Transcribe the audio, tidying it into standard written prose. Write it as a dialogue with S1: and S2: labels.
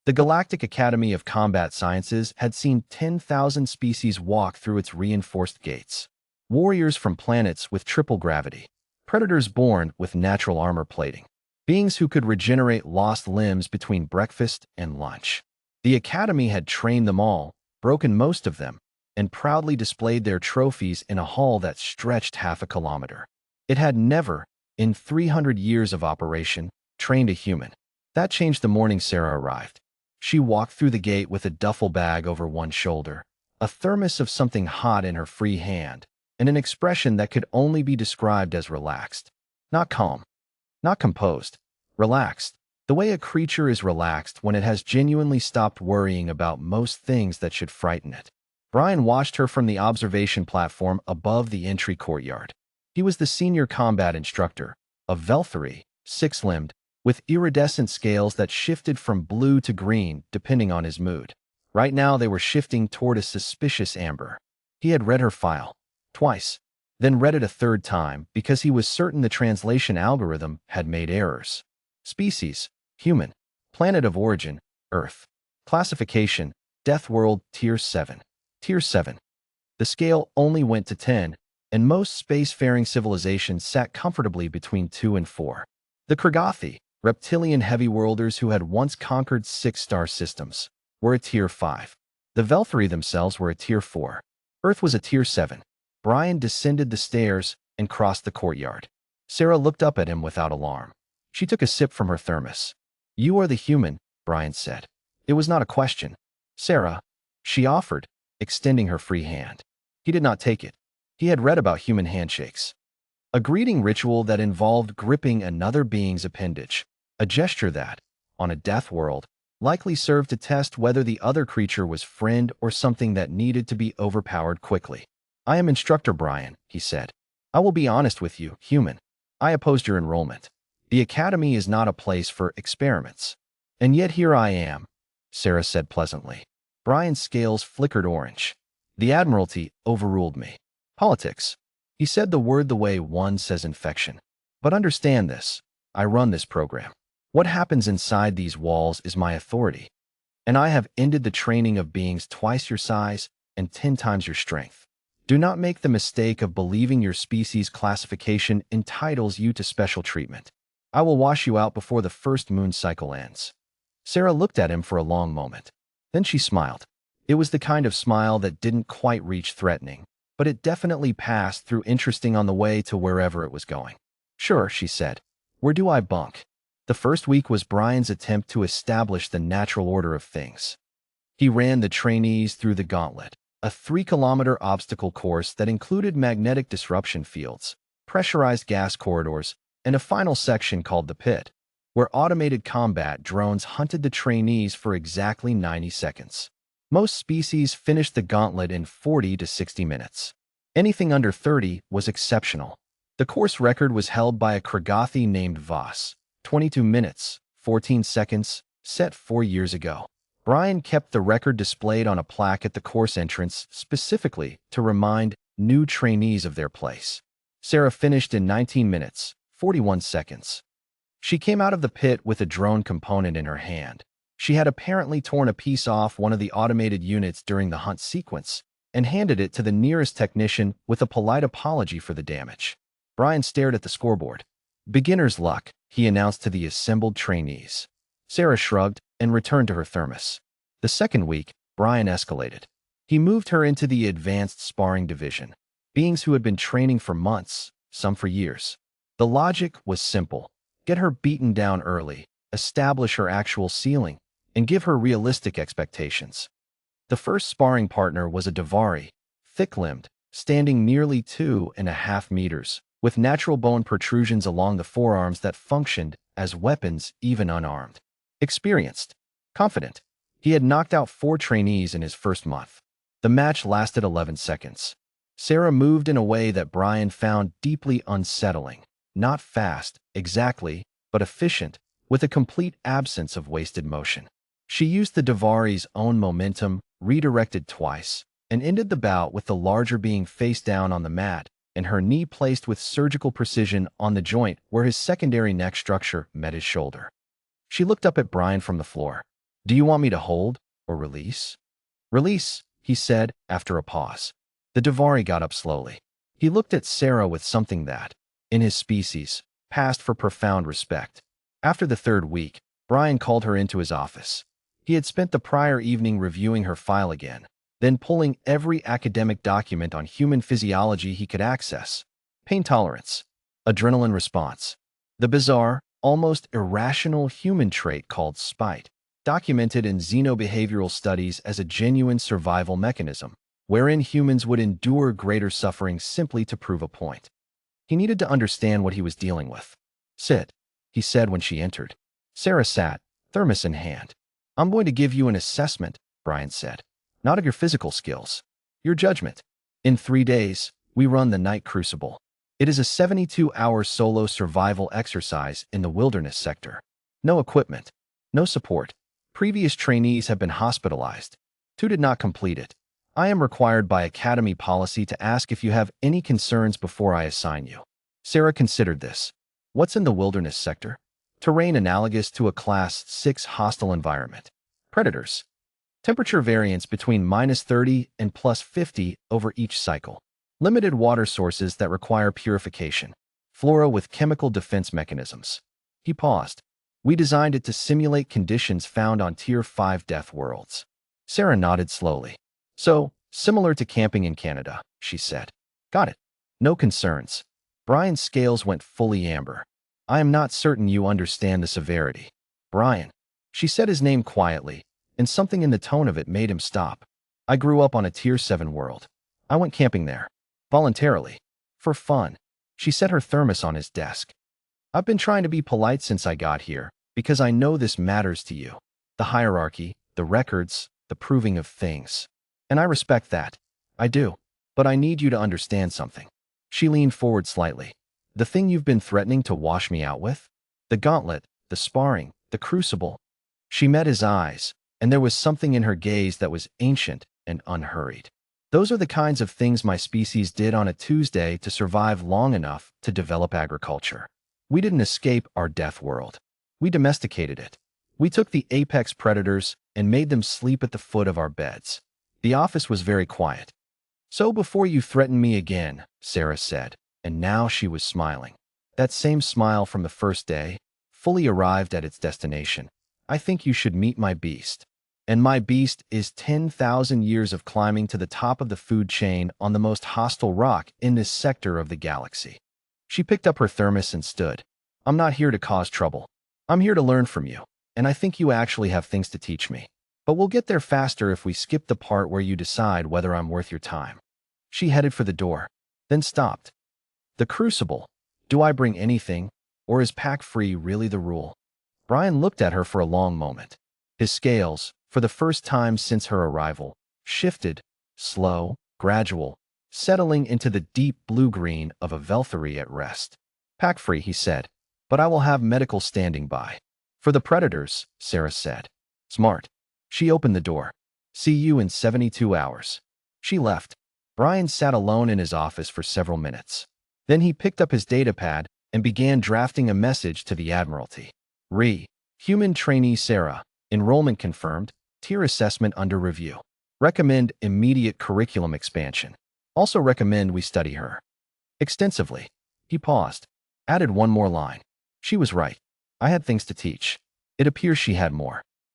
S1: The Galactic Academy of Combat Sciences had seen 10,000 species walk through its reinforced gates. Warriors from planets with triple gravity, predators born with natural armor plating, beings who could regenerate lost limbs between breakfast and lunch. The Academy had trained them all, broken most of them, and proudly displayed their trophies in a hall that stretched half a kilometer. It had never, in 300 years of operation, trained a human. That changed the morning Sarah arrived. She walked through the gate with a duffel bag over one shoulder, a thermos of something hot in her free hand, and an expression that could only be described as relaxed. Not calm, not composed, relaxed. The way a creature is relaxed when it has genuinely stopped worrying about most things that should frighten it. Brian watched her from the observation platform above the entry courtyard. He was the senior combat instructor, a Velthari, six-limbed, with iridescent scales that shifted from blue to green depending on his mood. Right now they were shifting toward a suspicious amber. He had read her file twice, then read it a third time because he was certain the translation algorithm had made errors. Species: human. Planet of origin: Earth. Classification: Deathworld Tier 7. Tier 7. The scale only went to 10, and most spacefaring civilizations sat comfortably between 2 and 4. The Kragathi, reptilian heavy-worlders who had once conquered 6-star systems, were a Tier 5. The Velthari themselves were a Tier 4. Earth was a Tier 7. Brian descended the stairs and crossed the courtyard. Sarah looked up at him without alarm. She took a sip from her thermos. "You are the human," Brian said. It was not a question. "Sarah," she offered, extending her free hand. He did not take it. He had read about human handshakes. A greeting ritual that involved gripping another being's appendage. A gesture that, on a death world, likely served to test whether the other creature was friend or something that needed to be overpowered quickly. "I am Instructor Brian," he said. "I will be honest with you, human. I opposed your enrollment. The Academy is not a place for experiments. And yet here I am," Sarah said pleasantly. Brian's scales flickered orange. "The Admiralty overruled me. Politics." He said the word the way one says infection. "But understand this. I run this program. What happens inside these walls is my authority. And I have ended the training of beings twice your size and 10 times your strength. Do not make the mistake of believing your species classification entitles you to special treatment. I will wash you out before the first moon cycle ends." Sarah looked at him for a long moment. Then she smiled. It was the kind of smile that didn't quite reach threatening, but it definitely passed through interesting on the way to wherever it was going. "Sure," she said. "Where do I bunk?" The first week was Brian's attempt to establish the natural order of things. He ran the trainees through the gauntlet, a 3-kilometer obstacle course that included magnetic disruption fields, pressurized gas corridors, and a final section called the pit, where automated combat drones hunted the trainees for exactly 90 seconds. Most species finished the gauntlet in 40 to 60 minutes. Anything under 30 was exceptional. The course record was held by a Kragathi named Voss, 22 minutes, 14 seconds, set 4 years ago. Brian kept the record displayed on a plaque at the course entrance specifically to remind new trainees of their place. Sarah finished in 19 minutes, 41 seconds. She came out of the pit with a drone component in her hand. She had apparently torn a piece off one of the automated units during the hunt sequence and handed it to the nearest technician with a polite apology for the damage. Brian stared at the scoreboard. "Beginner's luck," he announced to the assembled trainees. Sarah shrugged and returned to her thermos. The second week, Brian escalated. He moved her into the advanced sparring division, beings who had been training for months, some for years. The logic was simple. Get her beaten down early, establish her actual ceiling, and give her realistic expectations. The first sparring partner was a Davari, thick-limbed, standing nearly 2.5 meters, with natural bone protrusions along the forearms that functioned as weapons even unarmed. Experienced, confident. He had knocked out 4 trainees in his first month. The match lasted 11 seconds. Sarah moved in a way that Brian found deeply unsettling. Not fast, exactly, but efficient, with a complete absence of wasted motion. She used the Davari's own momentum, redirected twice, and ended the bout with the larger being face down on the mat and her knee placed with surgical precision on the joint where his secondary neck structure met his shoulder. She looked up at Brian from the floor. Do you want me to hold or release? Release, he said after a pause. The Davari got up slowly. He looked at Sarah with something that, in his species, passed for profound respect. After the third week, Brian called her into his office. He had spent the prior evening reviewing her file again, then pulling every academic document on human physiology he could access. Pain tolerance, adrenaline response, the bizarre, almost irrational human trait called spite, documented in xenobehavioral studies as a genuine survival mechanism, wherein humans would endure greater suffering simply to prove a point. He needed to understand what he was dealing with. Sit, he said when she entered. Sarah sat, thermos in hand. I'm going to give you an assessment, Brian said. Not of your physical skills, your judgment. In 3 days, we run the Night Crucible. It is a 72-hour solo survival exercise in the wilderness sector. No equipment, no support. Previous trainees have been hospitalized. 2 did not complete it. I am required by Academy policy to ask if you have any concerns before I assign you. Sarah considered this. What's in the wilderness sector? Terrain analogous to a Class 6 hostile environment. Predators. Temperature variance between -30 and +50 over each cycle. Limited water sources that require purification. Flora with chemical defense mechanisms. He paused. We designed it to simulate conditions found on Tier 5 Deathworlds. Sarah nodded slowly. So, similar to camping in Canada, she said. Got it. No concerns. Brian's scales went fully amber. I am not certain you understand the severity. Brian. She said his name quietly, and something in the tone of it made him stop. I grew up on a Tier 7 world. I went camping there. Voluntarily. For fun. She set her thermos on his desk. I've been trying to be polite since I got here, because I know this matters to you. The hierarchy, the records, the proving of things. And I respect that. I do. But I need you to understand something. She leaned forward slightly. The thing you've been threatening to wash me out with? The gauntlet, the sparring, the crucible. She met his eyes, and there was something in her gaze that was ancient and unhurried. Those are the kinds of things my species did on a Tuesday to survive long enough to develop agriculture. We didn't escape our death world. We domesticated it. We took the apex predators and made them sleep at the foot of our beds. The office was very quiet. So before you threaten me again, Sarah said, and now she was smiling. That same smile from the first day, fully arrived at its destination. I think you should meet my beast. And my beast is 10,000 years of climbing to the top of the food chain on the most hostile rock in this sector of the galaxy. She picked up her thermos and stood. I'm not here to cause trouble. I'm here to learn from you, and I think you actually have things to teach me. But we'll get there faster if we skip the part where you decide whether I'm worth your time. She headed for the door, then stopped. The Crucible. Do I bring anything, or is pack-free really the rule? Brian looked at her for a long moment. His scales, for the first time since her arrival, shifted, slow, gradual, settling into the deep blue-green of a Velthury at rest. Pack-free, he said, but I will have medical standing by. For the predators, Sarah said. Smart. She opened the door. See you in 72 hours. She left. Brian sat alone in his office for several minutes. Then he picked up his datapad and began drafting a message to the Admiralty. Human trainee Sarah. Enrollment confirmed. Tier assessment under review. Recommend immediate curriculum expansion. Also recommend we study her extensively. He paused. Added one more line. She was right. I had things to teach. It appears she had more.